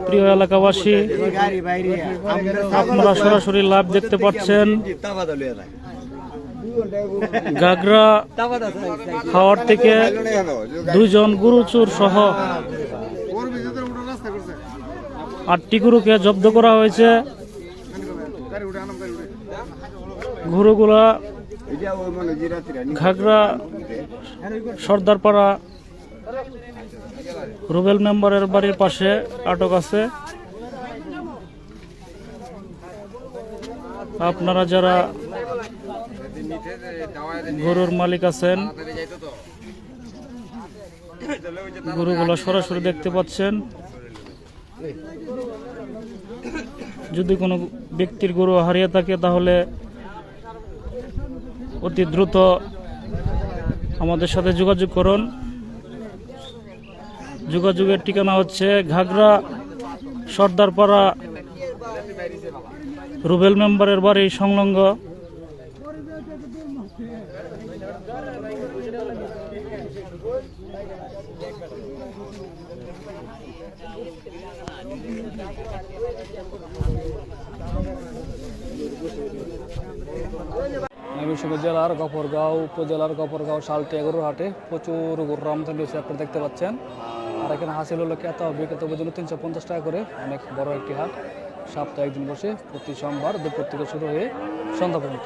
প্রিয় এলাকাবাসী, আপনারা সরাসরি লাভ দেখতে পাচ্ছেন গাগরা খাওয়ার থেকে দুইজন গরু চোর সহ 8টি গরুকে জব্দ করা হয়েছে। গরুগুলা ঘাগরা সর্দারপাড়া রুবেল মেম্বারের বাড়ির পাশে আটক আছে। আপনারা যারা গরুর মালিক আছেন, গরুগুলো সরাসরি দেখতে পাচ্ছেন। যদি কোনো ব্যক্তির গরু হারিয়ে থাকে তাহলে অতি দ্রুত আমাদের সাথে যোগাযোগ করুন। যোগাযোগের ঠিকানা হচ্ছে ঘাগরা সর্দারপাড়া রুবেল মেম্বারের বাড়ি সংলগ্ন। জেলার গফরগাঁও উপজেলার গফরগাঁও শালটি গরুর হাটে প্রচুর গরুর আমদানি হয়েছে, আপনারা দেখতে পাচ্ছেন। আর এখানে হাসিল হলো ক্রেতা ও বিক্রেতার জন্য 350 টাকা করে। অনেক বড় একটি হাট, সপ্তাহে একদিন বসে, প্রতি সোমবার দুপুর থেকে শুরু হয়ে সন্ধ্যা পর্যন্ত।